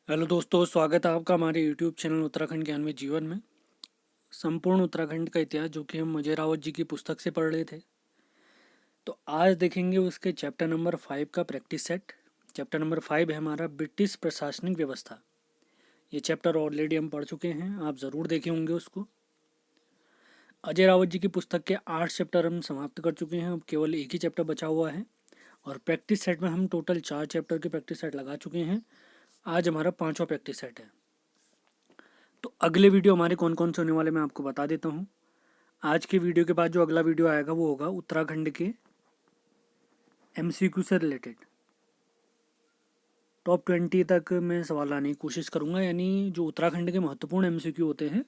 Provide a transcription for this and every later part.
Hello दोस्तों, स्वागत है आपका हमारे यूट्यूब चैनल उत्तराखंड ज्ञान में जीवन में। संपूर्ण उत्तराखंड का इतिहास जो कि हम अजय रावत जी की पुस्तक से पढ़ रहे थे, तो आज देखेंगे उसके चैप्टर नंबर 5 का प्रैक्टिस सेट। चैप्टर नंबर 5 है हमारा ब्रिटिश प्रशासनिक व्यवस्था। ये चैप्टर ऑलरेडी हम पढ़ चुके हैं, आप ज़रूर देखे होंगे उसको। अजय रावत जी की पुस्तक के 8 चैप्टर हम समाप्त कर चुके हैं, अब केवल एक ही चैप्टर बचा हुआ है। और प्रैक्टिस सेट में हम टोटल 4 चैप्टर के प्रैक्टिस सेट लगा चुके हैं। आज हमारा 5वां प्रैक्टिस सेट है। तो अगले वीडियो हमारे कौन कौन से होने वाले मैं आपको बता देता हूँ। आज के वीडियो के बाद जो अगला वीडियो आएगा वो होगा उत्तराखंड के एमसीक्यू से रिलेटेड। टॉप 20 तक मैं सवाल लाने की कोशिश करूँगा, यानी जो उत्तराखंड के महत्वपूर्ण एमसीक्यू होते हैं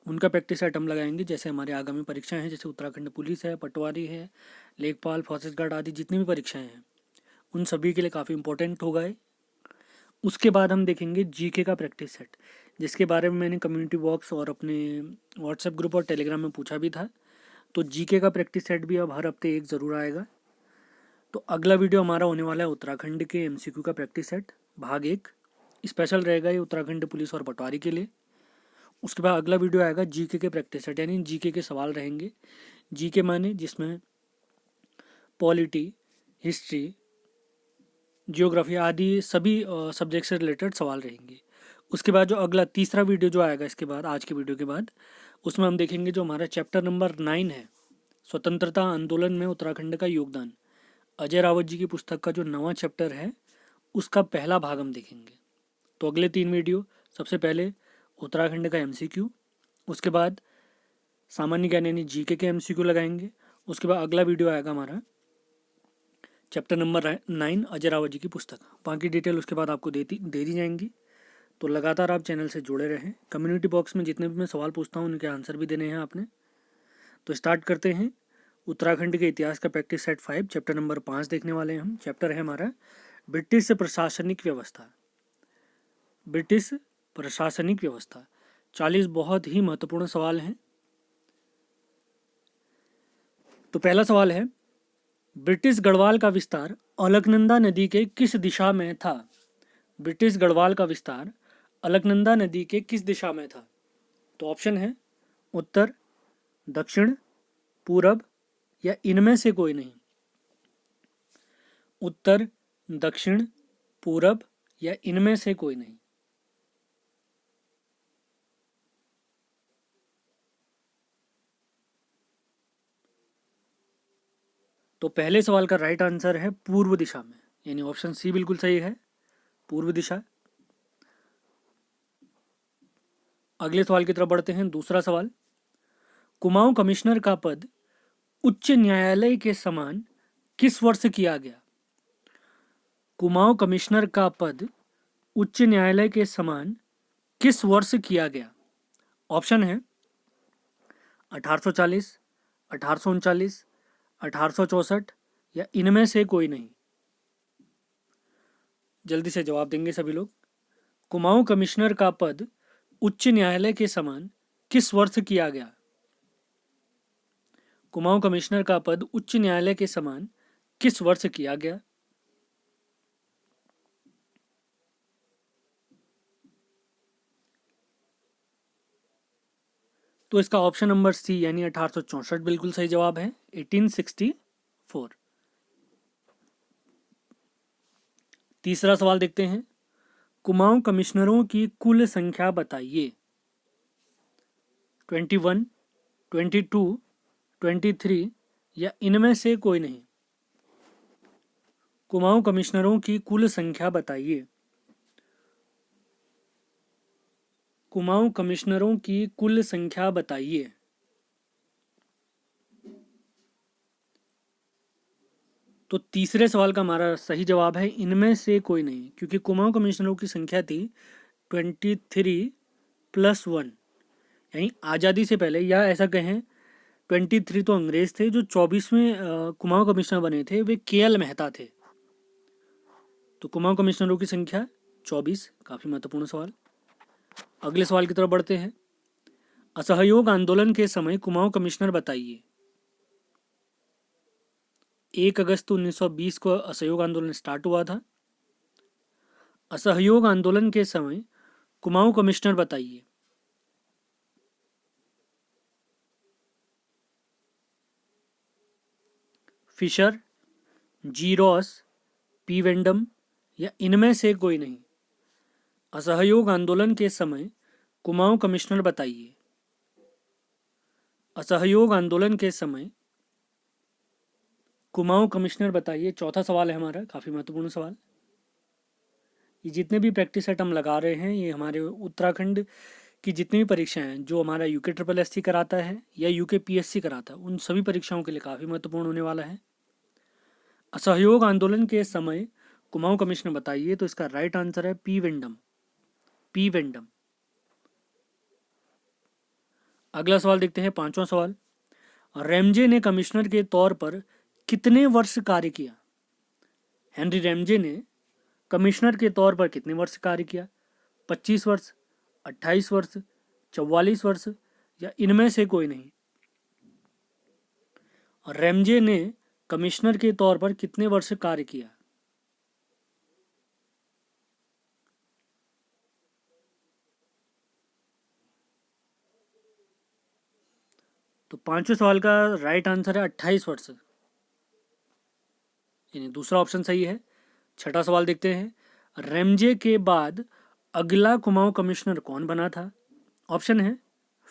उनका प्रैक्टिस सेट हम लगाएंगे। जैसे हमारे आगामी परीक्षाएं हैं, जैसे उत्तराखंड पुलिस है, पटवारी है, लेखपाल, फॉरेस्ट गार्ड आदि जितनी भी परीक्षाएं हैं उन सभी के लिए काफ़ी इंपॉर्टेंट होगा ये। उसके बाद हम देखेंगे जीके का प्रैक्टिस सेट, जिसके बारे में मैंने कम्युनिटी बॉक्स और अपने व्हाट्सएप ग्रुप और टेलीग्राम में पूछा भी था। तो जीके का प्रैक्टिस सेट भी अब हर हफ्ते एक ज़रूर आएगा। तो अगला वीडियो हमारा होने वाला है उत्तराखंड के एमसीक्यू का प्रैक्टिस सेट भाग 1। स्पेशल रहेगा ये उत्तराखंड पुलिस और पटवारी के लिए। उसके बाद अगला वीडियो आएगा जीके के प्रैक्टिस सेट, यानी जीके के सवाल रहेंगे। जीके माने जिसमें पॉलिटी, हिस्ट्री, जियोग्राफी आदि सभी सब्जेक्ट से रिलेटेड सवाल रहेंगे। उसके बाद जो अगला तीसरा वीडियो जो आएगा इसके बाद, आज के वीडियो के बाद, उसमें हम देखेंगे जो हमारा चैप्टर नंबर 9 है, स्वतंत्रता आंदोलन में उत्तराखंड का योगदान। अजय रावत जी की पुस्तक का जो 9वां चैप्टर है उसका पहला भाग हम देखेंगे। तो अगले 3 वीडियो, सबसे पहले उत्तराखंड का एमसीक्यू, उसके बाद सामान्य ज्ञान यानी जीके के एमसीक्यू लगाएंगे। उसके बाद अगला वीडियो आएगा हमारा चैप्टर नंबर 9 अजय रावत जी की पुस्तक। बाकी डिटेल उसके बाद आपको दे दी जाएंगी। तो लगातार आप चैनल से जुड़े रहें। कम्युनिटी बॉक्स में जितने भी मैं सवाल पूछता हूँ उनके आंसर भी देने हैं आपने। तो स्टार्ट करते हैं। उत्तराखंड के इतिहास का प्रैक्टिस सेट 5 चैप्टर नंबर 5 देखने वाले हैं हम। चैप्टर है हमारा ब्रिटिश प्रशासनिक व्यवस्था। ब्रिटिश प्रशासनिक व्यवस्था 40 बहुत ही महत्वपूर्ण सवाल हैं। तो पहला सवाल है, ब्रिटिश गढ़वाल का विस्तार अलकनंदा नदी के किस दिशा में था? ब्रिटिश गढ़वाल का विस्तार अलकनंदा नदी के किस दिशा में था? तो ऑप्शन है उत्तर, दक्षिण, पूरब या इनमें से कोई नहीं। उत्तर, दक्षिण, पूरब या इनमें से कोई नहीं। तो पहले सवाल का राइट आंसर है पूर्व दिशा में, यानी ऑप्शन सी बिल्कुल सही है, पूर्व दिशा। अगले सवाल की तरफ बढ़ते हैं। दूसरा सवाल, कुमाऊं कमिश्नर का पद उच्च न्यायालय के समान किस वर्ष किया गया? कुमाऊं कमिश्नर का पद उच्च न्यायालय के समान किस वर्ष किया गया? ऑप्शन है 1840, 1839, 1864 या इनमें से कोई नहीं। जल्दी से जवाब देंगे सभी लोग। कुमाऊं कमिश्नर का पद उच्च न्यायालय के समान किस वर्ष किया गया? कुमाऊं कमिश्नर का पद उच्च न्यायालय के समान किस वर्ष किया गया? तो इसका ऑप्शन नंबर सी यानी 1864 बिल्कुल सही जवाब है, 1864। तीसरा सवाल देखते हैं। कुमाऊं कमिश्नरों की कुल संख्या बताइए। 21, 22, 23 या इनमें से कोई नहीं। कुमाऊं कमिश्नरों की कुल संख्या बताइए। कुमाऊं कमिश्नरों की कुल संख्या बताइए। तो तीसरे सवाल का हमारा सही जवाब है इनमें से कोई नहीं, क्योंकि कुमाऊं कमिश्नरों की संख्या थी 23+1, यानी आज़ादी से पहले, या ऐसा कहें 23 तो अंग्रेज थे, जो 24वें कुमाऊं कमिश्नर बने थे वे KL मेहता थे। तो कुमाऊं कमिश्नरों की संख्या 24, काफ़ी महत्वपूर्ण सवाल। अगले सवाल की तरफ बढ़ते हैं। असहयोग आंदोलन के समय कुमाऊं कमिश्नर बताइए। 1 अगस्त 1920 को असहयोग आंदोलन स्टार्ट हुआ था। असहयोग आंदोलन के समय कुमाऊं कमिश्नर बताइए। फिशर, जी रॉस, पी वेंडम या इनमें से कोई नहीं। असहयोग आंदोलन के समय कुमाऊं कमिश्नर बताइए। असहयोग आंदोलन के समय कुमाऊं कमिश्नर बताइए। चौथा सवाल है हमारा, काफ़ी महत्वपूर्ण सवाल। ये जितने भी प्रैक्टिस सेट हम लगा रहे हैं, ये हमारे उत्तराखंड की जितनी भी परीक्षाएं हैं, जो हमारा यूके ट्रिपल एस सी कराता है या यूके पीएससी कराता है, उन सभी परीक्षाओं के लिए काफ़ी महत्वपूर्ण होने वाला है। असहयोग आंदोलन के समय कुमाऊं कमिश्नर बताइए, तो इसका राइट आंसर है पी वेंडम। पी वेंडम। अगला सवाल देखते हैं, पांचवा सवाल। रैमजे ने कमिश्नर के तौर पर कितने वर्ष कार्य किया? हेनरी रैमजे ने कमिश्नर के तौर पर कितने वर्ष कार्य किया? 25 वर्ष, 28 वर्ष, 44 वर्ष या इनमें से कोई नहीं। रैमजे ने कमिश्नर के तौर पर कितने वर्ष कार्य किया? तो पांचवें सवाल का राइट आंसर है 28 वर्ष, यानी दूसरा ऑप्शन सही है। छठा सवाल देखते हैं। रैमजे के बाद अगला कुमाऊं कमिश्नर कौन बना था? ऑप्शन है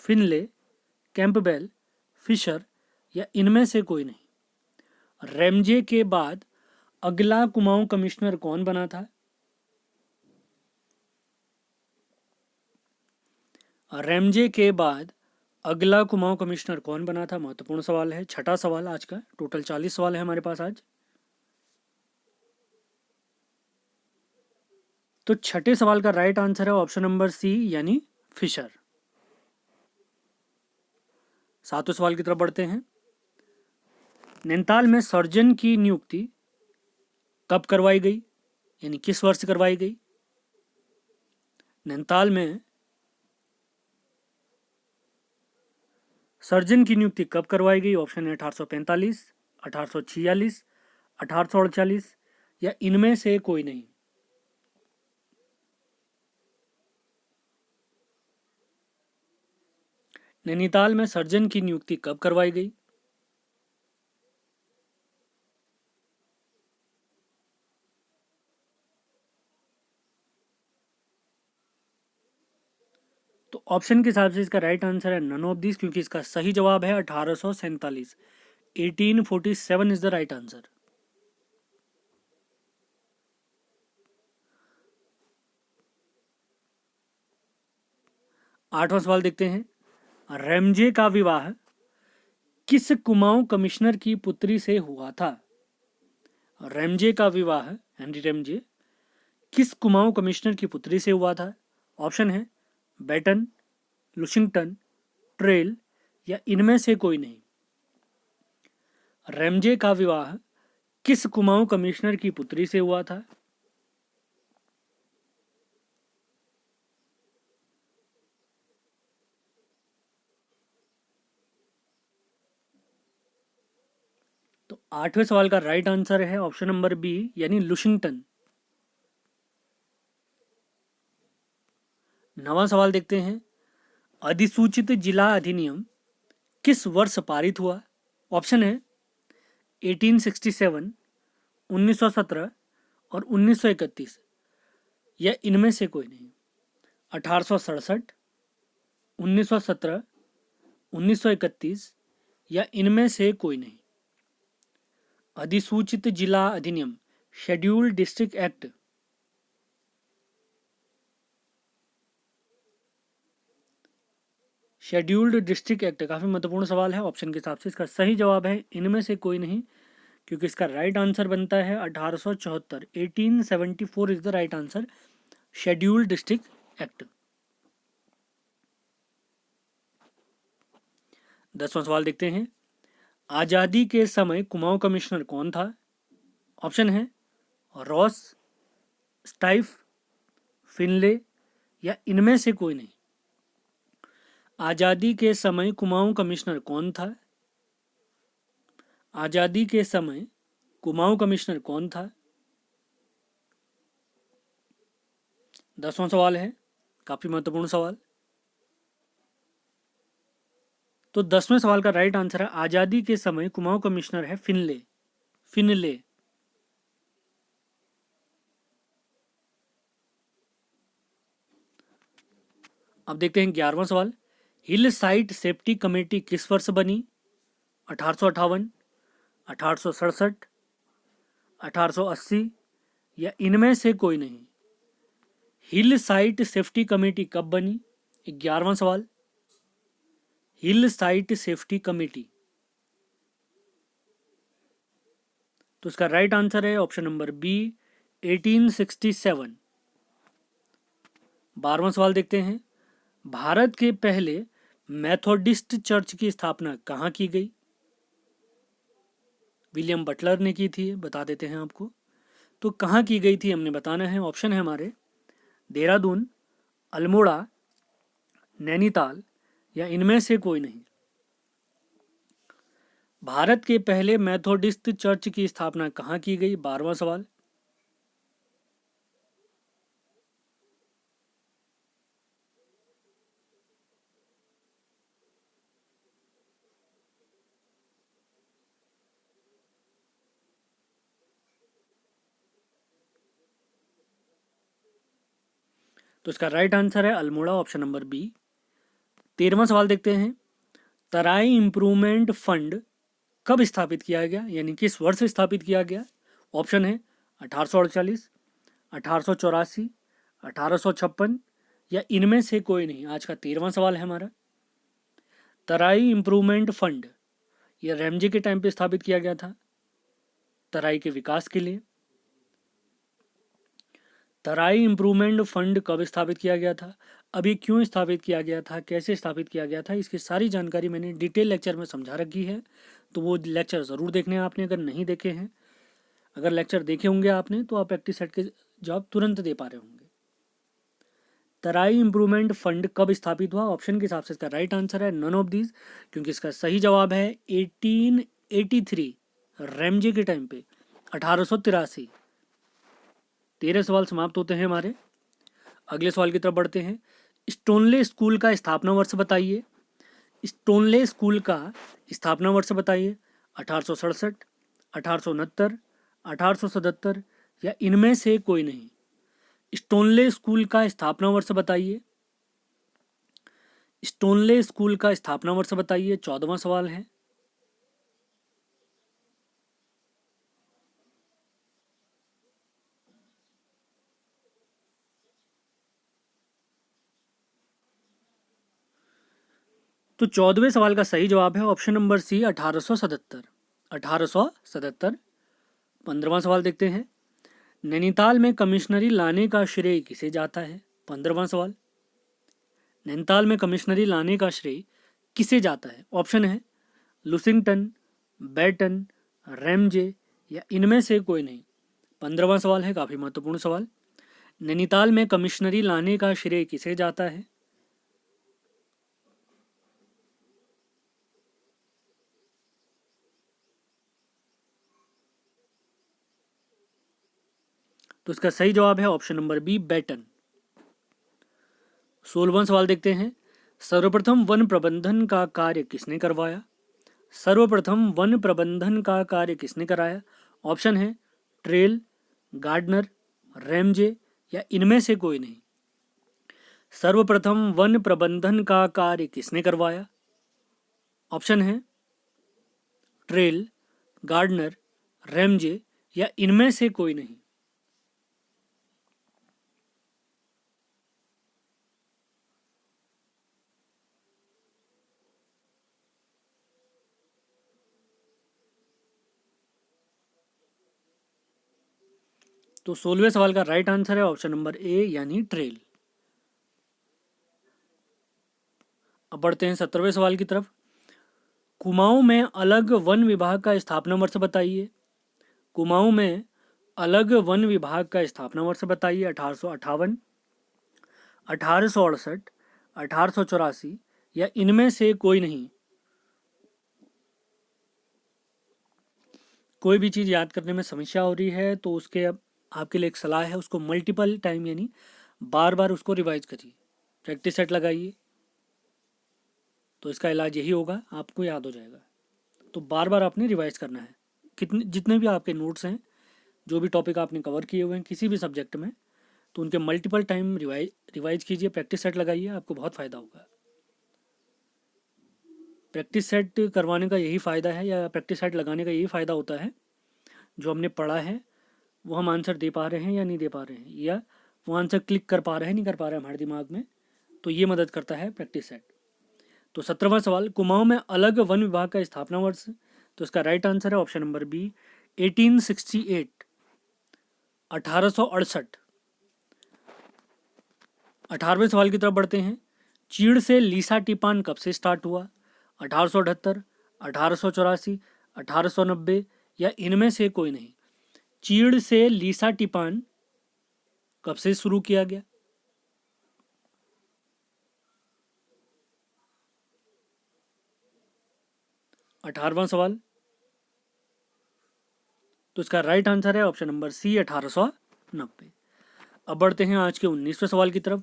फिनले, कैंपबेल, फिशर या इनमें से कोई नहीं। रैमजे के बाद अगला कुमाऊं कमिश्नर कौन बना था? रैमजे के बाद अगला कुमाऊं कमिश्नर कौन बना था? महत्वपूर्ण सवाल है। छठा सवाल आज का, टोटल 40 सवाल है हमारे पास आज। तो छठे सवाल का राइट आंसर है ऑप्शन नंबर सी, यानी फिशर। सातवें सवाल की तरफ बढ़ते हैं। नैनीताल में सर्जन की नियुक्ति कब करवाई गई, यानी किस वर्ष करवाई गई? नैनीताल में सर्जन की नियुक्ति कब करवाई गई? ऑप्शन है 1845, 1846, 1848 या इनमें से कोई नहीं। नैनीताल में सर्जन की नियुक्ति कब करवाई गई? तो ऑप्शन के हिसाब से इसका राइट आंसर है नन ऑफ दिस, क्योंकि इसका सही जवाब है 1847। 1847 इज द राइट आंसर। आठवां सवाल देखते हैं। रैमजे का विवाह किस कुमाऊं कमिश्नर की पुत्री से हुआ था? रैमजे का विवाह, हेनरी रैमजे, किस कुमाऊं कमिश्नर की पुत्री से हुआ था? ऑप्शन है बेटन, लुशिंगटन, ट्रेल या इनमें से कोई नहीं। रैमजे का विवाह किस कुमाऊं कमिश्नर की पुत्री से हुआ था? तो आठवें सवाल का राइट आंसर है ऑप्शन नंबर बी, यानी लुशिंगटन। नवां सवाल देखते हैं। अधिसूचित जिला अधिनियम किस वर्ष पारित हुआ? ऑप्शन है 1867, 1917 और 1931 या इनमें से कोई नहीं। 1867, 1917, 1931 या इनमें से कोई नहीं। अधिसूचित जिला अधिनियम, scheduled district act, scheduled district act काफ़ी महत्वपूर्ण सवाल है। ऑप्शन के हिसाब से इसका सही जवाब है इनमें से कोई नहीं, क्योंकि इसका राइट आंसर बनता है 1874। 1874 is the right answer, scheduled district act. 10वां सवाल देखते हैं। आज़ादी के समय कुमाऊं कमिश्नर कौन था? ऑप्शन है रॉस, स्टाइफ, फिनले या इनमें से कोई नहीं। आज़ादी के समय कुमाऊं कमिश्नर कौन था? आज़ादी के समय कुमाऊं कमिश्नर कौन था? 10वां सवाल है, काफ़ी महत्वपूर्ण सवाल। तो 10वें सवाल का राइट आंसर है आज़ादी के समय कुमाऊं कमिश्नर है फिनले। फिनले। अब देखते हैं 11वां सवाल। हिल साइट सेफ्टी कमेटी किस वर्ष बनी? 1858, 1867, 1880 या इनमें से कोई नहीं। हिल साइट सेफ्टी कमेटी कब बनी? 11वां सवाल। हिल साइट सेफ्टी कमेटी। तो इसका राइट आंसर है ऑप्शन नंबर बी 1867। 12वां सवाल देखते हैं। भारत के पहले मेथोडिस्ट चर्च की स्थापना कहाँ की गई? विलियम बटलर ने की थी, बता देते हैं आपको। तो कहाँ की गई थी हमने बताना है। ऑप्शन है हमारे देहरादून, अल्मोड़ा, नैनीताल या इनमें से कोई नहीं। भारत के पहले मेथोडिस्ट चर्च की स्थापना कहाँ की गई? 12वां सवाल। तो इसका राइट आंसर है अल्मोड़ा, ऑप्शन नंबर बी। 13वां सवाल देखते हैं। तराई इम्प्रूवमेंट फंड कब स्थापित किया गया, यानी किस वर्ष स्थापित किया गया? ऑप्शन है 1848, 1884, 1856 या इनमें से कोई नहीं। आज का 13वां सवाल है हमारा। तराई इम्प्रूवमेंट फंड यह रैमजे के टाइम पे स्थापित किया गया था, तराई के विकास के लिए। तराई इम्प्रूवमेंट फंड कब स्थापित किया गया था, अभी क्यों स्थापित किया गया था, कैसे स्थापित किया गया था, इसकी सारी जानकारी मैंने डिटेल लेक्चर में समझा रखी है। तो वो लेक्चर ज़रूर देखने हैं आपने, अगर नहीं देखे हैं। अगर लेक्चर देखे होंगे आपने तो आप प्रैक्टिस सेट के जवाब तुरंत दे पा रहे होंगे। तराई इम्प्रूवमेंट फंड कब स्थापित हुआ? ऑप्शन के हिसाब से इसका राइट आंसर है नन ऑफ दीज, क्योंकि इसका सही जवाब है 1883, रैमजे के टाइम पे 1883। 13 सवाल समाप्त होते हैं हमारे। अगले सवाल की तरफ बढ़ते हैं। स्टोनले स्कूल का स्थापना वर्ष बताइए। स्टोनले स्कूल का स्थापना वर्ष बताइए। 1867, 1869, 1877 या इनमें से कोई नहीं। स्टोनले स्कूल का स्थापना वर्ष बताइए। स्टोनले स्कूल का स्थापना वर्ष बताइए। 14वां सवाल है। तो 14वें सवाल का सही जवाब है ऑप्शन नंबर सी 1877। 1877। 15वां सवाल देखते हैं। नैनीताल में कमिश्नरी लाने का श्रेय किसे जाता है? 15वां सवाल। नैनीताल में कमिश्नरी लाने का श्रेय किसे जाता है? ऑप्शन है लुसिंगटन, बैटन, रैमजे या इनमें से कोई नहीं। 15वां सवाल है, काफ़ी महत्वपूर्ण सवाल। नैनीताल में कमिश्नरी लाने का श्रेय किसे जाता है? तो इसका सही जवाब है ऑप्शन नंबर बी बैटन। 16वां सवाल देखते हैं। सर्वप्रथम वन प्रबंधन का कार्य किसने करवाया? सर्वप्रथम वन प्रबंधन का कार्य किसने कराया? ऑप्शन है ट्रेल, गार्डनर, रैमजे या इनमें से कोई नहीं। सर्वप्रथम वन प्रबंधन का कार्य किसने करवाया? ऑप्शन है ट्रेल, गार्डनर, रैमजे या इनमें से कोई नहीं। तो 16वें सवाल का राइट आंसर है ऑप्शन नंबर ए यानी ट्रेल। अब बढ़ते हैं 17वें सवाल की तरफ। कुमाऊं में अलग वन विभाग का स्थापना वर्ष बताइए। कुमाऊं में अलग वन विभाग का स्थापना वर्ष बताइए। 1858, 1868, 1884 या इनमें से कोई नहीं। कोई भी चीज़ याद करने में समस्या हो रही है तो उसके अब आपके लिए एक सलाह है, उसको मल्टीपल टाइम यानी बार बार उसको रिवाइज करिए, प्रैक्टिस सेट लगाइए, तो इसका इलाज यही होगा, आपको याद हो जाएगा। तो बार बार आपने रिवाइज करना है, कितने जितने भी आपके नोट्स हैं, जो भी टॉपिक आपने कवर किए हुए हैं किसी भी सब्जेक्ट में, तो उनके मल्टीपल टाइम रिवाइज कीजिए, प्रैक्टिस सेट लगाइए, आपको बहुत फ़ायदा होगा। प्रैक्टिस सेट करवाने का यही फ़ायदा है, या प्रैक्टिस सेट लगाने का यही फ़ायदा होता है, जो हमने पढ़ा है वो हम आंसर दे पा रहे हैं या नहीं दे पा रहे हैं, या वो आंसर क्लिक कर पा रहे हैं नहीं कर पा रहे हैं हमारे दिमाग में, तो ये मदद करता है प्रैक्टिस सेट। तो 17वां सवाल, कुमाऊं में अलग वन विभाग का स्थापना वर्ष। तो इसका राइट आंसर है ऑप्शन नंबर बी, 1868, 1868। 18वें सवाल की तरफ बढ़ते हैं। चीड़ से लीसा टिपान कब से स्टार्ट हुआ? 1878, 1884, 1890 या इनमें से कोई नहीं। चीड़ से लीसा टिपान कब से शुरू किया गया? अठारहवां सवाल, तो इसका राइट आंसर है ऑप्शन नंबर सी, 1890। अब बढ़ते हैं आज के 19वें सवाल की तरफ।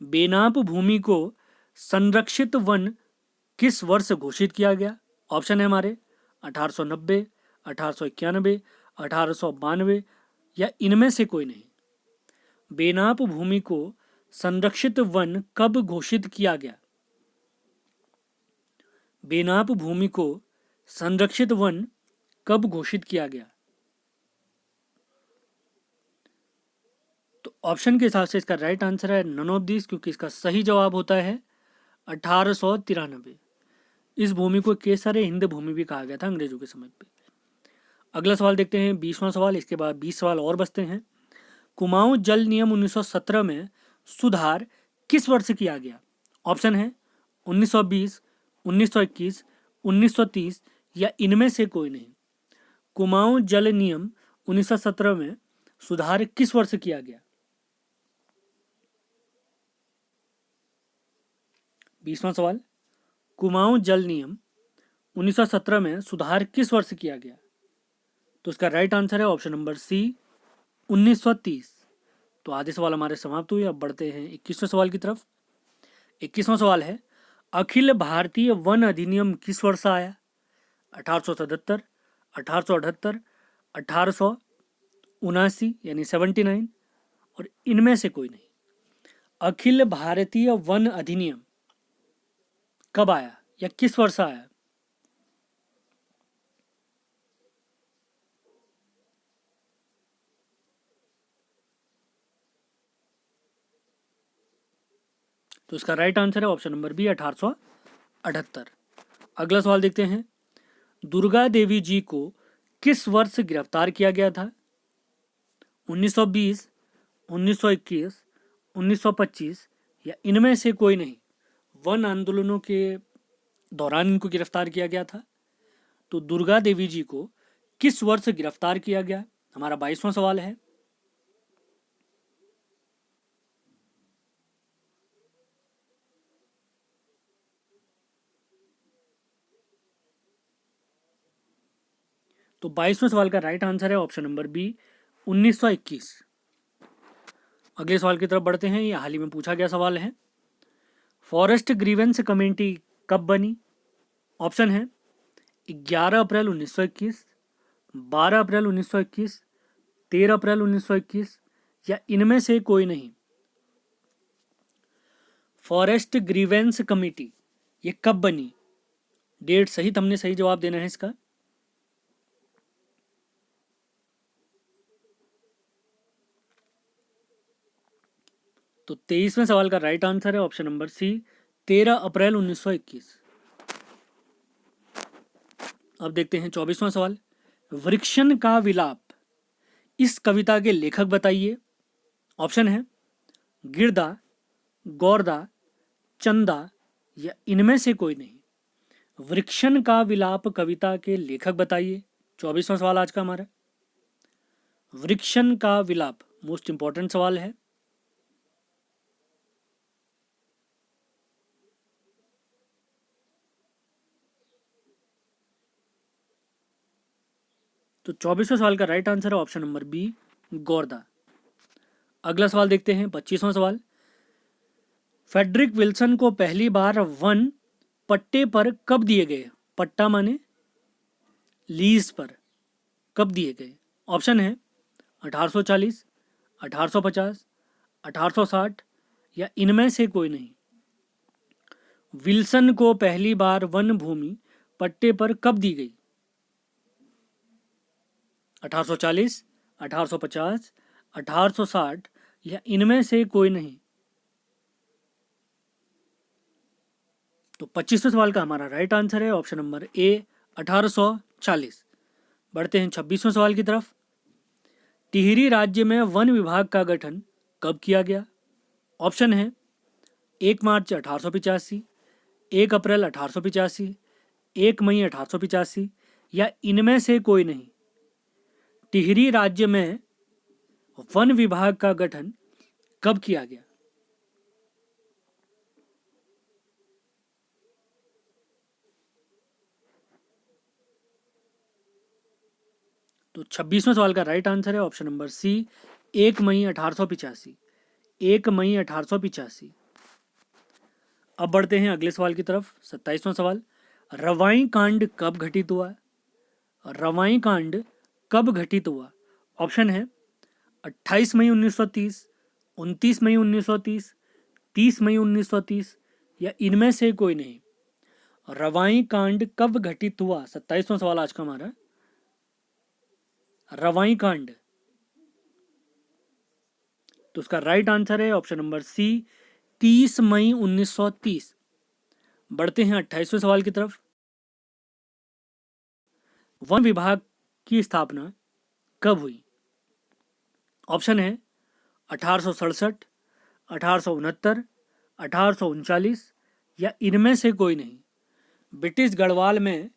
बेनाप भूमि को संरक्षित वन किस वर्ष घोषित किया गया? ऑप्शन है हमारे 1890, 1891, 1892 या इनमें से कोई नहीं। बेनाप भूमि को संरक्षित वन कब घोषित किया गया? बेनाप भूमि को संरक्षित वन कब घोषित किया गया? तो ऑप्शन के हिसाब से इसका राइट आंसर है नन ऑफ दिस, क्योंकि इसका सही जवाब होता है 1893। इस भूमि को केसर हिंद भूमि भी कहा गया था अंग्रेजों के समय पे। अगला सवाल देखते हैं, 20वां सवाल। इसके बाद 20 सवाल और बचते हैं। कुमाऊं जल नियम 1917 में सुधार किस वर्ष किया गया? ऑप्शन है 1920, 1921, 1930 या इनमें से कोई नहीं। कुमाऊं जल नियम 1917 में सुधार किस वर्ष किया गया? 20वां सवाल, कुमाऊं जल नियम 1917 में सुधार किस वर्ष किया गया? तो इसका राइट आंसर है ऑप्शन नंबर सी, 1930। तो आधे सवाल हमारे समाप्त हुए। अब बढ़ते हैं 21वें सवाल की तरफ। 21वां सवाल है, अखिल भारतीय वन अधिनियम किस वर्ष आया? 1877, 1878, 1879 यानी 79 और इनमें से कोई नहीं। अखिल भारतीय वन अधिनियम कब आया या किस वर्ष आया? तो इसका राइट आंसर है ऑप्शन नंबर बी, 1878। अगला सवाल देखते हैं। दुर्गा देवी जी को किस वर्ष गिरफ्तार किया गया था? 1920, 1921, 1925 या इनमें से कोई नहीं। वन आंदोलनों के दौरान इनको गिरफ्तार किया गया था। तो दुर्गा देवी जी को किस वर्ष गिरफ्तार किया गया? हमारा 22वां सवाल है। तो 22वें सवाल का राइट आंसर है ऑप्शन नंबर बी, 1921। अगले सवाल की तरफ बढ़ते हैं। यह हाल ही में पूछा गया सवाल है। फॉरेस्ट ग्रीवेंस कमेटी कब बनी? ऑप्शन है 11 अप्रैल 1921, 12 अप्रैल 1921, 13 अप्रैल 1921 या इनमें से कोई नहीं। फॉरेस्ट ग्रीवेंस कमेटी ये कब बनी? डेट सहित हमने सही जवाब देना है इसका। तो 23वें सवाल का राइट आंसर है ऑप्शन नंबर सी, 13 अप्रैल 1921। अब देखते हैं 24वां सवाल। वृक्षण का विलाप इस कविता के लेखक बताइए। ऑप्शन है गिरदा, गौरदा, चंदा या इनमें से कोई नहीं। वृक्षण का विलाप कविता के लेखक बताइए। 24वां सवाल आज का हमारा। वृक्षण का विलाप मोस्ट इंपॉर्टेंट सवाल है। तो 24वें सवाल का राइट आंसर है ऑप्शन नंबर बी, गौरदा। अगला सवाल देखते हैं 25वां सवाल। फ्रेडरिक विल्सन को पहली बार वन पट्टे पर कब दिए गए? पट्टा माने लीज पर, कब दिए गए? ऑप्शन है 1840, 1850, 1860 या इनमें से कोई नहीं। विल्सन को पहली बार वन भूमि पट्टे पर कब दी गई? 1840, 1850, 1860 या इनमें से कोई नहीं। तो 25वें सवाल का हमारा राइट आंसर है ऑप्शन नंबर ए 1840। बढ़ते हैं 26वें सवाल की तरफ। टिहरी राज्य में वन विभाग का गठन कब किया गया? ऑप्शन है 1 मार्च 1885, 1 अप्रैल 1885, 1 मई 1885 या इनमें से कोई नहीं। टिहरी राज्य में वन विभाग का गठन कब किया गया? तो 26वें सवाल का राइट आंसर है ऑप्शन नंबर सी 1 मई 1885। 1 मई 1885। अब बढ़ते हैं अगले सवाल की तरफ। 27वां सवाल। रवाई कांड कब घटित हुआ? रवाई कांड कब घटित हुआ? ऑप्शन है 28 मई 1930, 29 मई 1930, 30 मई 1930 या इनमें से कोई नहीं। रवाई कांड कब घटित हुआ? 27वां सवाल आज का हमारा। रवाई कांड, तो उसका राइट आंसर है ऑप्शन नंबर सी 30 मई 1930। बढ़ते हैं 28वें सवाल की तरफ। वन विभाग की स्थापना कब हुई? ऑप्शन है 1867, 1869, 1839 या इनमें से कोई नहीं। ब्रिटिश गढ़वाल में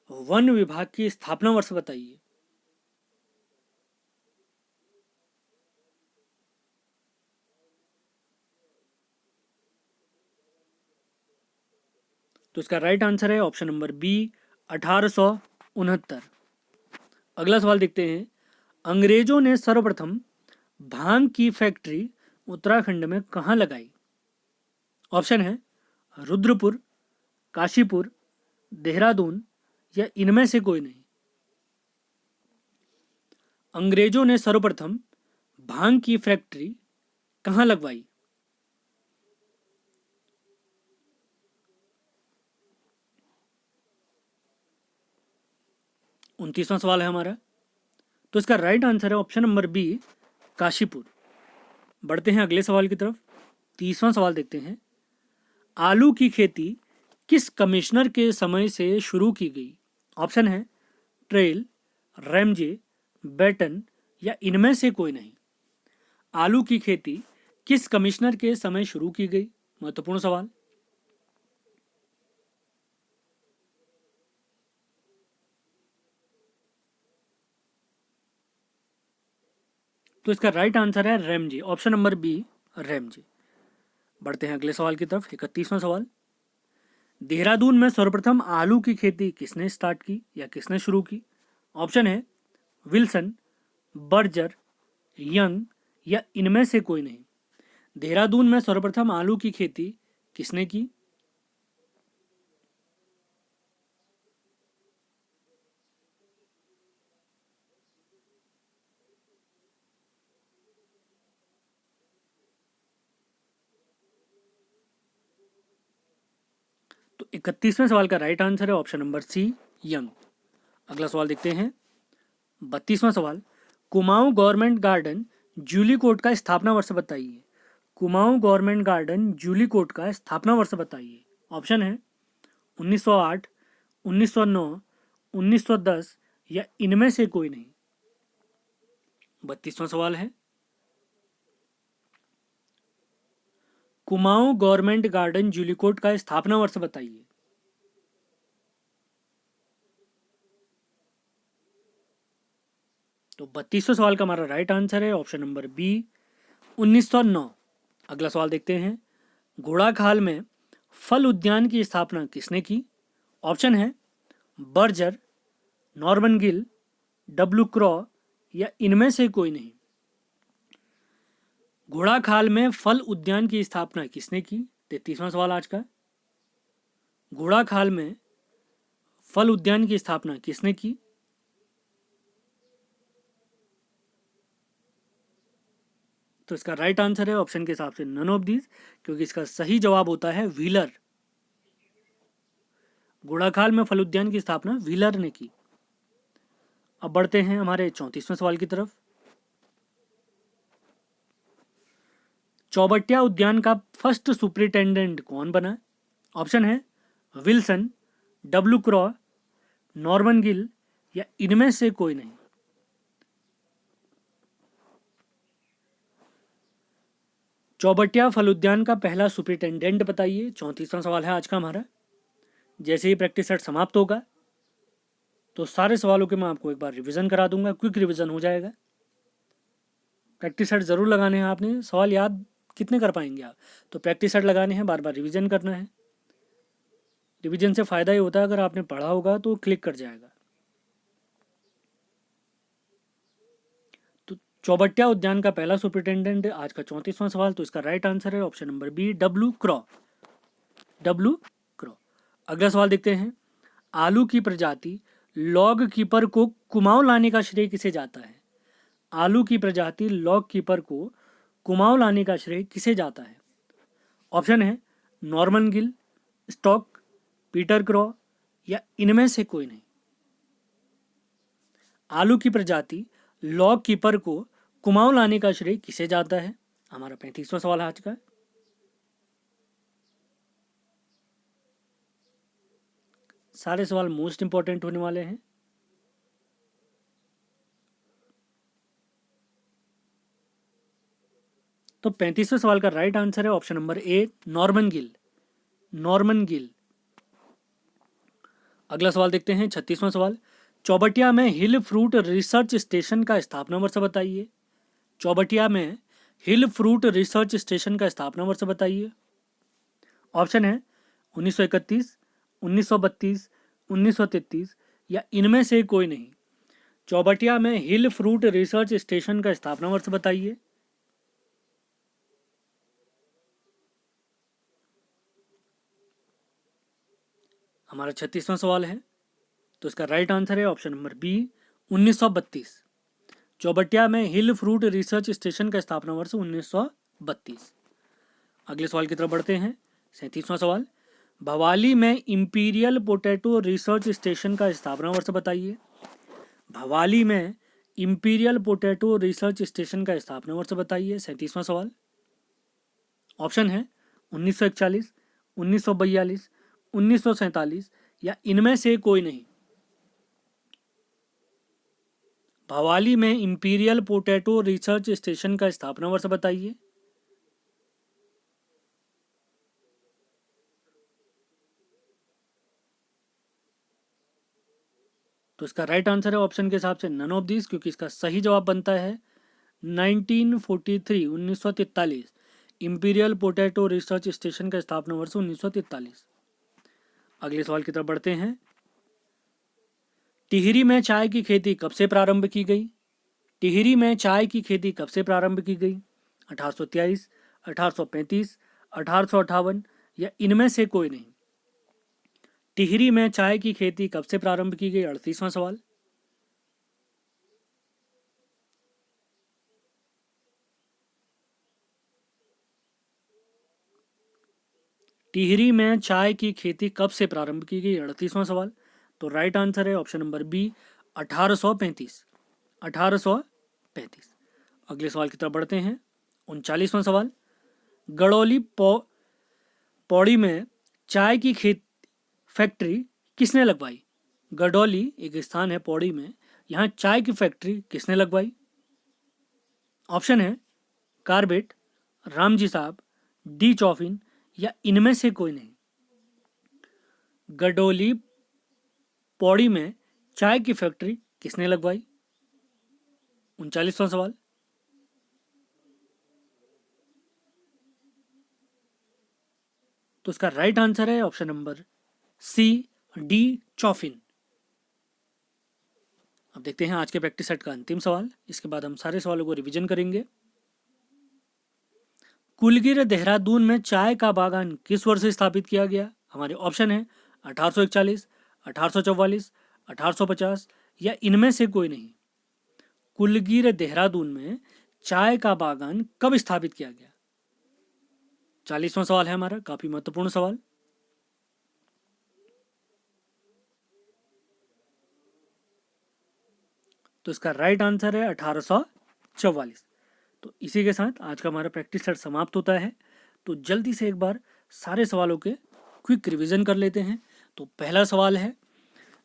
वन विभाग की स्थापना वर्ष बताइए। तो इसका राइट आंसर है ऑप्शन नंबर बी 1869। अगला सवाल देखते हैं। अंग्रेजों ने सर्वप्रथम भांग की फैक्ट्री उत्तराखंड में कहाँ लगाई? ऑप्शन है रुद्रपुर, काशीपुर, देहरादून या इनमें से कोई नहीं। अंग्रेजों ने सर्वप्रथम भांग की फैक्ट्री कहाँ लगवाई? 29वां सवाल है हमारा। तो इसका राइट आंसर है ऑप्शन नंबर बी काशीपुर। बढ़ते हैं अगले सवाल की तरफ। 30वां सवाल देखते हैं। आलू की खेती किस कमिश्नर के समय से शुरू की गई? ऑप्शन है ट्रेल, रैमजे, बेटन या इनमें से कोई नहीं। आलू की खेती किस कमिश्नर के समय शुरू की गई? महत्वपूर्ण सवाल। तो इसका राइट आंसर है Ramsay, option number B Ramsay. बढ़ते हैं अगले सवाल की तरफ। 31वां सवाल। देहरादून में सर्वप्रथम आलू की खेती किसने स्टार्ट की या किसने शुरू की? ऑप्शन है विल्सन, बर्जर, यंग या इनमें से कोई नहीं। देहरादून में सर्वप्रथम आलू की खेती किसने की? तो 31वें सवाल का राइट आंसर है ऑप्शन नंबर सी यंग। अगला सवाल देखते हैं। 32वां सवाल। Kumaon government garden Jeolikote का स्थापना वर्ष बताइए। Kumaon government garden Jeolikote का स्थापना वर्ष बताइए। ऑप्शन है 1908, 1909, 1910 या इनमें से कोई नहीं। 32वां सवाल है। कुमाऊं गवर्नमेंट गार्डन जूलीकोट का स्थापना वर्ष बताइए। तो 32वें सवाल का हमारा राइट आंसर है ऑप्शन नंबर बी 1909। अगला सवाल देखते हैं। घोड़ाखाल में फल उद्यान की स्थापना किसने की? ऑप्शन है बर्जर, नॉर्मन गिल, डब्ल्यू क्रॉ या इनमें से कोई नहीं। घोड़ाखाल में फल उद्यान की स्थापना किसने की? 33वां सवाल आज का। घोड़ाखाल में फल उद्यान की स्थापना किसने की? तो इसका राइट आंसर है ऑप्शन के हिसाब से नन ऑफ दीज, क्योंकि इसका सही जवाब होता है व्हीलर। घोड़ाखाल में फल उद्यान की स्थापना व्हीलर ने की। अब बढ़ते हैं हमारे 34वें सवाल की तरफ। चौबटिया उद्यान का फर्स्ट सुपरिटेंडेंट कौन बना? ऑप्शन है विल्सन, डब्ल्यू क्रॉ, नॉर्मन गिल या इनमें से कोई नहीं। चौबटिया फल उद्यान का पहला सुपरिटेंडेंट बताइए, 34वां सवाल है आज का हमारा। जैसे ही प्रैक्टिस सेट समाप्त होगा तो सारे सवालों के मैं आपको एक बार रिवीजन करा दूंगा, क्विक रिवीजन हो जाएगा। प्रैक्टिस सेट जरूर लगाने हैं आपने। सवाल याद कितने कर पाएंगे आप? तो प्रैक्टिस सेट लगाने हैं, बार बार रिवीजन करना है। रिवीजन से फ़ायदा ये होता है अगर आपने पढ़ा होगा तो क्लिक कर जाएगा। तो चौबटिया उद्यान का पहला सुपरिटेंडेंट आज का 34वां सवाल, तो इसका राइट आंसर है option number B, W क्रॉ। W क्रॉ। अगला सवाल देखते हैं। आलू की प्रजाति लॉग कीपर को कुमाऊं लाने का श्रेय किसे जाता है? आलू की प्रजाति लॉग कीपर को कुमाऊं लाने का श्रेय किसे जाता है? ऑप्शन है नॉर्मन गिल, स्टॉक, पीटर क्रॉ या इनमें से कोई नहीं। आलू की प्रजाति लॉग कीपर को कुमाऊं लाने का श्रेय किसे जाता है? हमारा 35वां सवाल आज का। सारे सवाल मोस्ट इंपॉर्टेंट होने वाले हैं। तो 35वें सवाल का राइट आंसर है option number A, Norman Gill. Norman Gill. अगला सवाल देखते हैं, 36वां सवाल। चौबटिया में हिल फ्रूट रिसर्च स्टेशन का स्थापना वर्ष बताइए। चौबटिया में हिल फ्रूट रिसर्च स्टेशन का स्थापना वर्ष बताइए। ऑप्शन है 1931, 1932, 1933 या इनमें से कोई नहीं। चौबटिया में हिल फ्रूट रिसर्च स्टेशन का स्थापना वर्ष बताइए। हमारा 36वां सवाल है, तो इसका राइट आंसर है ऑप्शन नंबर बी, 1932। चौबटिया में हिल फ्रूट रिसर्च स्टेशन का स्थापना वर्ष 1932। अगले सवाल की तरफ बढ़ते हैं, 37वां सवाल। भवाली में इंपीरियल पोटैटो रिसर्च स्टेशन का स्थापना वर्ष बताइए। भवाली में इंपीरियल पोटैटो रिसर्च स्टेशन का स्थापना वर्ष बताइए। 37वां सवाल। ऑप्शन है 1941, 1942, 1947 या इनमें से कोई नहीं। भवाली में इंपीरियल पोटैटो रिसर्च स्टेशन का स्थापना वर्ष बताइए। तो इसका राइट आंसर है ऑप्शन के हिसाब से नन ऑफ दिस, क्योंकि इसका सही जवाब बनता है 1943, 1943। इंपीरियल पोटैटो रिसर्च स्टेशन का स्थापना वर्ष 1943। अगले सवाल की तरफ बढ़ते हैं। टिहरी में चाय की खेती कब से प्रारंभ की गई? टिहरी में चाय की खेती कब से प्रारंभ की गई? 1823, 1835, 1858 या इनमें से कोई नहीं। टिहरी में चाय की खेती कब से प्रारंभ की गई? 38वां सवाल। टिहरी में चाय की खेती कब से प्रारंभ की गई? 38वां सवाल। तो राइट आंसर है ऑप्शन नंबर बी, 1835। 1835। अगले सवाल की तरफ बढ़ते हैं, 39वां सवाल। गड़ौली पौड़ी में चाय की खेत फैक्ट्री किसने लगवाई? गडौली एक स्थान है पौड़ी में, यहाँ चाय की फैक्ट्री किसने लगवाई? ऑप्शन है कार्बेट, रामजी साहब, डी चौफिन या इनमें से कोई नहीं। गडोली पौड़ी में चाय की फैक्ट्री किसने लगवाई? 39वां सवाल। तो इसका राइट आंसर है ऑप्शन नंबर सी, डी चौफिन। अब देखते हैं आज के प्रैक्टिस सेट का अंतिम सवाल। इसके बाद हम सारे सवालों को रिवीजन करेंगे। कुलगिर देहरादून में चाय का बागान किस वर्ष स्थापित किया गया? हमारे ऑप्शन है 1841, 1844, 1850 या इनमें से कोई नहीं। कुलगिर देहरादून में चाय का बागान कब स्थापित किया गया? 40वां सवाल है हमारा, काफी महत्वपूर्ण सवाल। तो इसका राइट आंसर है 1844। तो इसी के साथ आज का हमारा प्रैक्टिस सेट समाप्त होता है। तो जल्दी से एक बार सारे सवालों के क्विक रिवीजन कर लेते हैं। तो पहला सवाल है,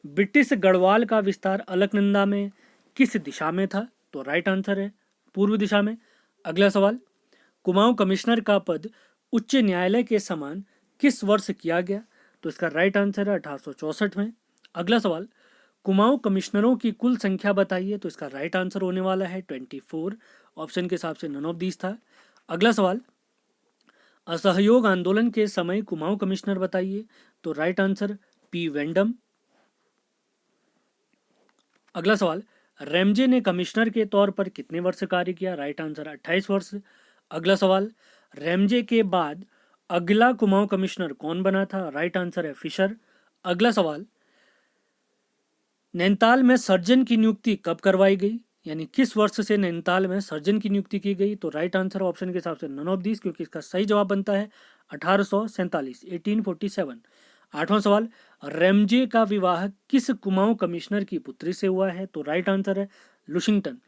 ब्रिटिश गढ़वाल का विस्तार अलकनंदा में किस दिशा में था? तो राइट आंसर है पूर्व दिशा में। अगला सवाल, कुमाऊं कमिश्नर का पद उच्च न्यायालय के समान किस वर्ष किया गया? तो इसका राइट आंसर है 1864 में। अगला सवाल, कुमाऊं कमिश्नरों की कुल संख्या बताइए। तो इसका राइट आंसर होने वाला है 24। ऑप्शन के हिसाब से नन ऑफ दीज था। अगला सवाल, असहयोग आंदोलन के समय कुमाऊं कमिश्नर बताइए। तो राइट आंसर पी वेंडम। अगला सवाल, रेमजे ने कमिश्नर के तौर पर कितने वर्ष कार्य किया? राइट आंसर 28 वर्ष। अगला सवाल, रेमजे के बाद अगला कुमाऊं कमिश्नर कौन बना था? राइट आंसर है फिशर। अगला सवाल, नैनीताल में सर्जन की नियुक्ति कब करवाई गई? यानी किस वर्ष से नैनीताल में सर्जन की नियुक्ति की गई? तो राइट आंसर ऑप्शन के हिसाब से नन ऑफ दिस, क्योंकि इसका सही जवाब बनता है 1847, 1847। आठवां सवाल, रेमजे का विवाह किस कुमाऊं कमिश्नर की पुत्री से हुआ है? तो राइट आंसर है लुशिंगटन।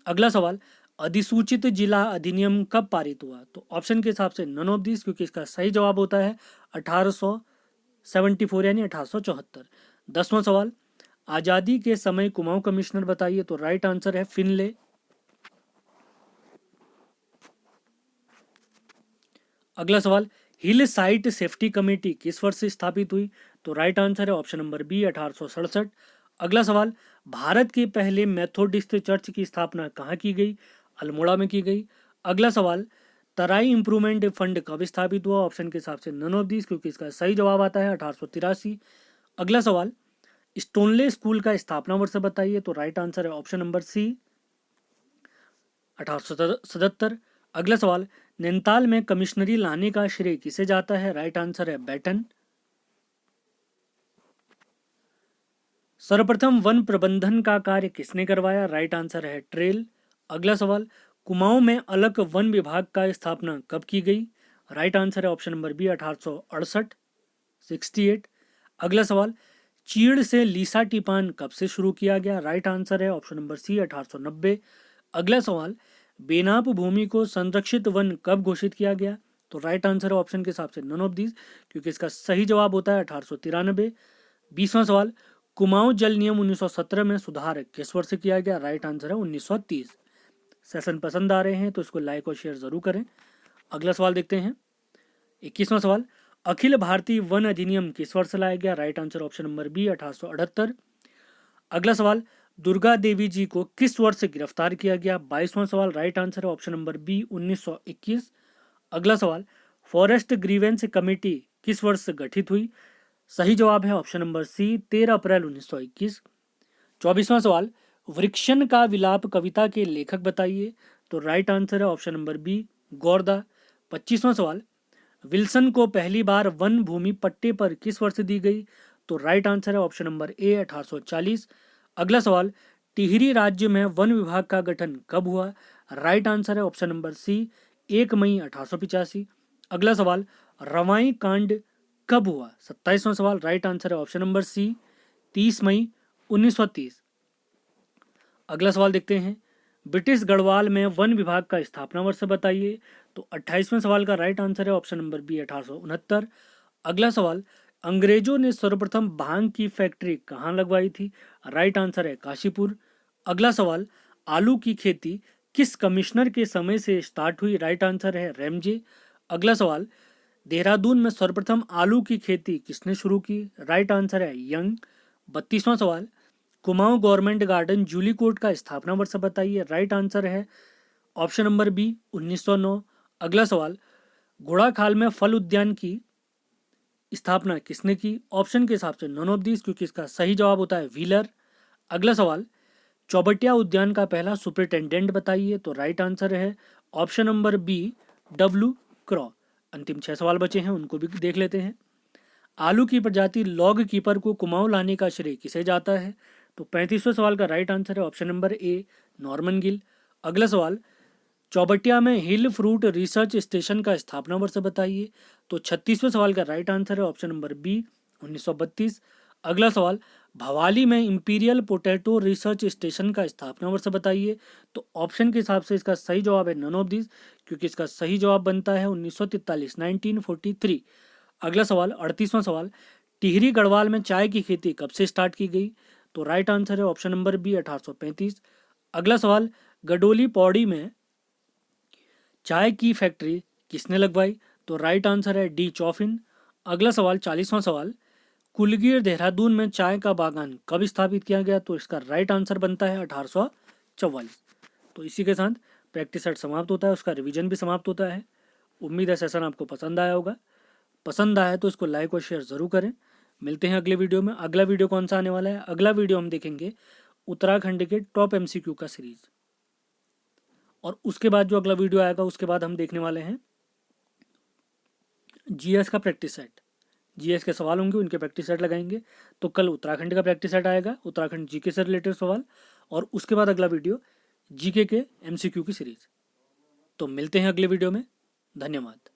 अगला सवाल, अधिसूचित जिला अधिनियम कब पारित हुआ? तो ऑप्शन के हिसाब से नन ऑफ दिस, क्योंकि इसका सही जवाब होता है 1874 यानी 1874। 10वां सवाल, आजादी के समय कुमाऊं कमिश्नर बताइए। तो राइट आंसर है फिनले। अगला सवाल, हिल साइट सेफ्टी कमेटी किस वर्ष से स्थापित हुई? तो राइट आंसर है ऑप्शन नंबर बी 1867। अगला सवाल, भारत के पहले मेथोडिस्ट चर्च की स्थापना कहाँ की गई? अल्मोड़ा में की गई। अगला सवाल, तराई इंप्रूवमेंट फंड कब स्थापित हुआ? ऑप्शन के हिसाब से नन ऑफ दिस, क्योंकि इसका सही जवाब आता है 1883। अगला सवाल, स्टोनले स्कूल का स्थापना वर्ष बताइए। तो राइट आंसर है ऑप्शन नंबर सी 1877। अगला सवाल, नैनीताल में कमिश्नरी लाने का श्रेय किसे जाता है? राइट आंसर है बैटन। सर्वप्रथम वन प्रबंधन का कार्य किसने करवाया? राइट आंसर है ट्रेल। अगला सवाल, कुमाऊं में अलग वन विभाग का स्थापना कब की गई? राइट आंसर है ऑप्शन नंबर बी 1868, 68। अगला सवाल, चीड़ से लीसा टिपान कब से शुरू किया गया? राइट आंसर है ऑप्शन नंबर सी 1890। अगला सवाल, बेनाप भूमि को संरक्षित वन कब घोषित किया गया? तो राइट आंसर है ऑप्शन के हिसाब से नन ऑफ दीज, क्योंकि इसका सही जवाब होता है 1893। 20वां सवाल, कुमाऊं जल नियम 1917 में सुधार किस वर्ष किया गया? राइट आंसर है 1930। सेशन पसंद आ रहे हैं तो इसको लाइक और शेयर जरूर करें। अगला सवाल देखते हैं। 21वां सवाल, अखिल भारतीय वन अधिनियम किस वर्ष लाया गया? Right answer option number B 1878। अगला सवाल, दुर्गा देवी जी को किस वर्ष गिरफ्तार किया गया? 22वां सवाल, राइट आंसर है ऑप्शन नंबर बी 1921। अगला सवाल, फॉरेस्ट ग्रीवेंस कमेटी किस वर्ष गठित हुई? सही जवाब है ऑप्शन नंबर सी 13 अप्रैल 1921। 24वां सवाल, वृक्षण का विलाप कविता के लेखक बताइए। तो राइट आंसर है ऑप्शन नंबर बी गौरदा। 25वां सवाल, विल्सन को पहली बार वन भूमि पट्टे पर किस वर्ष दी गई? तो राइट आंसर है ऑप्शन नंबर ए 1840। अगला सवाल, टिहरी राज्य में वन विभाग का गठन कब हुआ? राइट आंसर है ऑप्शन नंबर सी 1 मई 1885। अगला सवाल, रवाई कांड कब हुआ? 27वां सवाल, राइट आंसर है ऑप्शन नंबर सी 30 मई 1930। अगला सवाल देखते हैं, ब्रिटिश गढ़वाल में वन विभाग का स्थापना वर्ष बताइए। तो 28वें सवाल का राइट आंसर है ऑप्शन नंबर बी 1869। अगला सवाल, अंग्रेजों ने सर्वप्रथम भांग की फैक्ट्री कहाँ लगवाई थी? राइट आंसर है काशीपुर। अगला सवाल, आलू की खेती किस कमिश्नर के समय से स्टार्ट हुई? राइट आंसर है रेमजे। अगला सवाल, देहरादून में सर्वप्रथम आलू की खेती किसने शुरू की? राइट आंसर है यंग। 32वां सवाल, Kumaon government garden Jeolikote का स्थापना वर्ष बताइए। राइट आंसर है ऑप्शन नंबर बी 1909। अगला सवाल, घोड़ाखाल में फल उद्यान की स्थापना किसने की? ऑप्शन के हिसाब से नन ऑफ दिस, क्योंकि इसका सही जवाब होता है व्हीलर। अगला सवाल, चौबटिया उद्यान का पहला सुपरिटेंडेंट बताइए। तो राइट आंसर है ऑप्शन नंबर बी डब्ल्यू क्रॉ। अंतिम 6 सवाल बचे हैं, उनको भी देख लेते हैं। आलू की प्रजाति लॉग कीपर को कुमाऊं लाने का श्रेय किसे जाता है? तो 35वें सवाल का राइट आंसर है option number A, Norman Gill. अगला सवाल, चौबटिया में हिल फ्रूट रिसर्च स्टेशन का स्थापना वर्ष बताइए। तो 36वें सवाल का राइट आंसर है ऑप्शन नंबर बी, 1932। अगला सवाल, भवाली में इंपीरियल पोटैटो रिसर्च स्टेशन का स्थापना वर्ष बताइए। तो ऑप्शन के हिसाब से इसका सही जवाब है नन ऑफ दिस, क्योंकि इसका सही जवाब बनता है 1943, 1943। अगला सवाल, 38वां सवाल, टिहरी गढ़वाल में चाय की खेती कब से स्टार्ट की गई? तो राइट आंसर है ऑप्शन नंबर बी, 1835। अगला सवाल, गडोली पौड़ी में चाय की फैक्ट्री किसने लगवाई? तो राइट आंसर है डी, चौफिन। अगला सवाल, 40वां सवाल, कुलगीर देहरादून में चाय का बागान कब स्थापित किया गया? तो इसका राइट आंसर बनता है 1844। तो इसी के साथ प्रैक्टिस सेट समाप्त होता है, उसका रिवीजन भी समाप्त होता है। उम्मीद है सेशन आपको पसंद आया होगा। पसंद आया तो इसको लाइक और शेयर ज़रूर करें। मिलते हैं अगले वीडियो में। अगला वीडियो कौन सा आने वाला है? अगला वीडियो हम देखेंगे उत्तराखंड के टॉप MCQ का सीरीज, और उसके बाद जो अगला वीडियो आएगा उसके बाद हम देखने वाले हैं GS का प्रैक्टिस सेट। GS के सवाल होंगे, उनके प्रैक्टिस सेट लगाएंगे। तो कल उत्तराखंड का प्रैक्टिस सेट आएगा, उत्तराखंड GK से रिलेटेड सवाल, और उसके बाद अगला वीडियो GK के MCQ की सीरीज। तो मिलते हैं अगले वीडियो में। धन्यवाद।